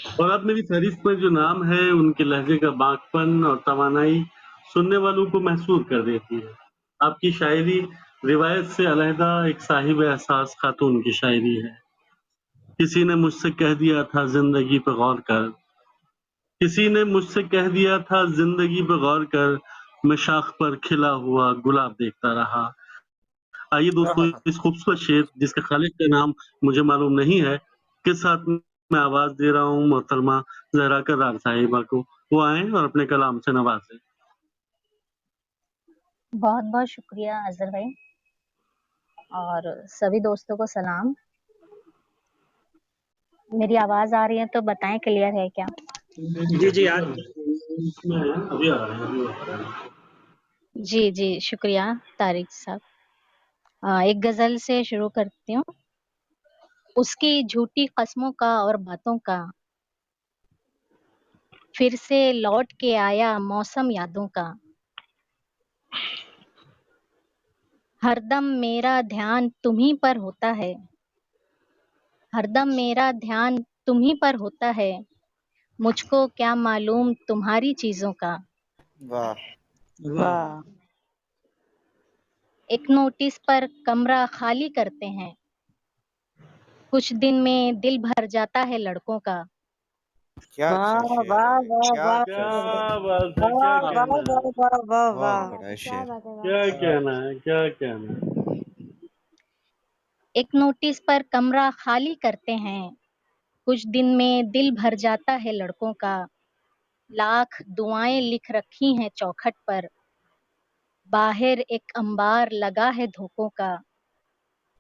और आप मेरी फ़हरिस्त में जो नाम है, उनके लहज़े का बाँकपन और तवानाई सुनने वालों को महसूर कर देती है। आपकी शायरी रिवायत से अलहदा एक साहिब-ए-एहसास ख़ातून की शायरी है। किसी ने मुझसे कह दिया था ज़िंदगी पे गौर कर, किसी ने मुझसे कह दिया था ज़िंदगी पे गौर कर, मैं शाख़ पर खिला हुआ गुलाब देखता रहा। आइए दोस्तों, आहा! इस खूबसूरत शेर जिसके खालिक का नाम मुझे मालूम नहीं है, के साथ मैं आवाज़ दे रहा हूँ मोहतरमा ज़हरा करार साहिबा को। वो आएँ और अपने कलाम से नवाज़ें। बहुत-बहुत शुक्रिया अज़हर भाई और सभी दोस्तों को सलाम। मेरी आवाज़ आ रही है तो बताएँ क्लियर है क्या? जी, जी, आ रही है। इसमें अभी आ रहे हैं, अभी आ रहे हैं। जी, जी, शुक्रिया तारिक साहब। एक गज़ल से शुरू करती हूँ। उसकी झूठी कस्मों का और बातों का, फिर से लौट के आया मौसम यादों का। हरदम मेरा ध्यान तुम्हीं पर होता है, हरदम मेरा ध्यान तुम्हीं पर होता है, मुझको क्या मालूम तुम्हारी चीज़ों का। वाह! वाह! एक नोटिस पर कमरा खाली करते हैं, कुछ दिन में दिल भर जाता है लड़कों का। क्या वाह, अच्छा शेर वाह, है, वाह, क्या वाह! अच्छा शेर क्या है। बात है, क्या वाह, वाह, कहना है? वाह, वाह, वाह, बहुत वाह! बड़ा है क्या शेर। बात है, वाह! क्या कहना है, क्या कहना है? एक नोटिस पर कमरा खाली करते हैं, कुछ दिन में दिल भर जाता है लड़कों का। लाख दुआएं लिख रखी हैं चौखट पर, बाहर एक अंबार लगा है धोखों का।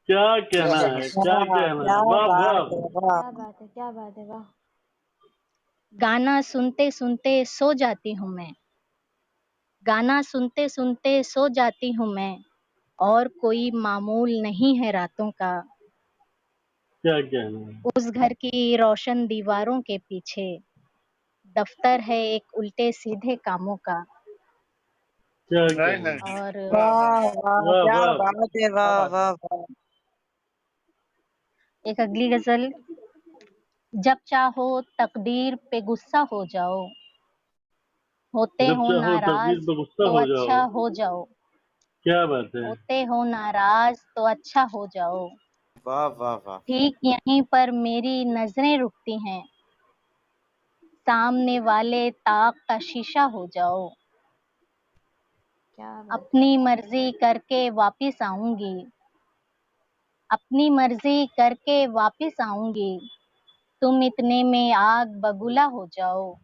क्या क्या कहना बात है, है। क्या वाह, कहना क्या है? वाह, बात वाह! है, वाह! क्या बात है, क्या बात है, वाह! गाना सुनते सुनते सो जाती हूँ मैं, गाना सुनते सुनते सो जाती हूँ मैं, और कोई मामूल नहीं है रातों का। क्या कहना है? उस घर की रोशन दीवारों के पीछे दफ्तर है एक उल्टे सीधे कामों का। क्या हाय, कहना हाय! है? और वाह, वाह! वाह, वाह! वाह, क्या वाह! बात है, क्या वाह, बात है। वाह, वाह! एक अगली गजल। जब चाहो तकदीर पे गुस्सा हो जाओ, होते जब हो चाहो तकदीर नाराज पे गुस्सा तो हो जाओ। अच्छा हो जाओ, क्या बात है? होते हो नाराज तो अच्छा हो जाओ। वाह, वाह, वाह! ठीक यहीं पर मेरी नजरें रुकती हैं, सामने वाले ताक का शीशा हो जाओ। क्या बात है, अपनी मर्जी करके वापिस आऊंगी, अपनी मर्जी करके वापिस आऊंगी, तुम इतने में आग बबूला हो जाओ।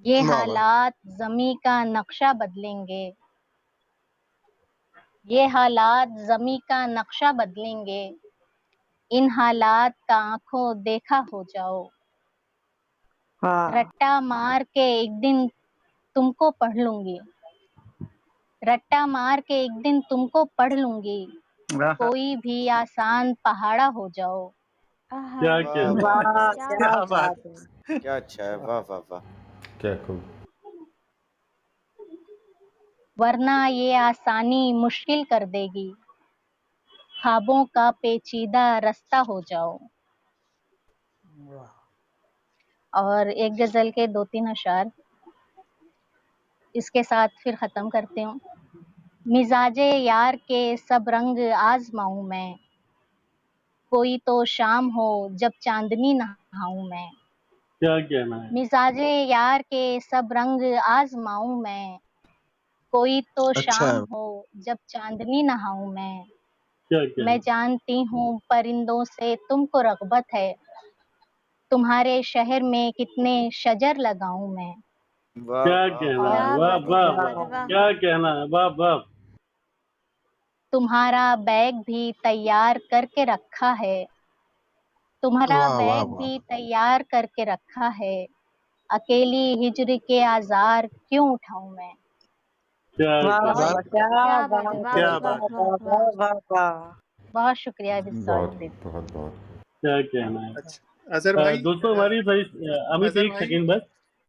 ये वाह, वाह! हालात ज़मीं का नक्शा बदलेंगे, ये हालात ज़मीं का नक्शा बदलेंगे, इन हालात का आँखों देखा हो जाओ। वाह! रट्टा मार के एक दिन तुमको पढ़ लूँगी, रट्टा मार के एक दिन तुमको पढ़ लूँगी, आहा! कोई भी आसान पहाड़ा हो जाओ। आहा! क्या वाह, कहना वाह, है? वाह, क्या क्या क्या बात है, बात बात है! है। क्या अच्छा है, वाह, वाह, वाह! क्या खूब। वरना ये आसानी मुश्किल कर देगी, ख्वाबों का पेचीदा रास्ता हो जाओ। और एक गज़ल के 2-3 अशआर इसके साथ फिर ख़त्म करती हूँ। मिज़ाजे यार के सब रंग आज़माऊँ मैं, कोई तो शाम हो जब चाँदनी नहाऊँ मैं। क्या कहना है? मिज़ाजे यार के सब रंग आज़माऊँ मैं, कोई तो अच्छा शाम है। हो जब चाँदनी नहाऊँ मैं। क्या मैं कहना है? जानती हूँ परिंदों से तुमको रग़बत है, तुम्हारे शहर में कितने शजर लगाऊँ मैं। वाह, क्या वाह, कहना वाह! है? क्या वाह, बात है, वाह, क्या बात वाह! है, वाह! क्या कहना है? वाह, वाह! तुम्हारा बैग भी तैयार करके रखा है, तुम्हारा वाह, वाह, बैग वाह! भी तैयार करके रखा है, अकेली हिज्र के आज़ार क्यों उठाऊँ मैं। क्या वाह, वाह, कहना बहुत वाह! है? क्या क्या बात है, बात वाह! है, क्या वाह, बात है। वाह, वाह, वाह, वाह! वाह, वाह! बहुत शुक्रिया बहुत विशाल। बहुत बहुत। क्या कहना है? अच्छा, अज़हर भाई दोस्तों हमारी भाई अमित अज़हर एक भाई सेकंड बस।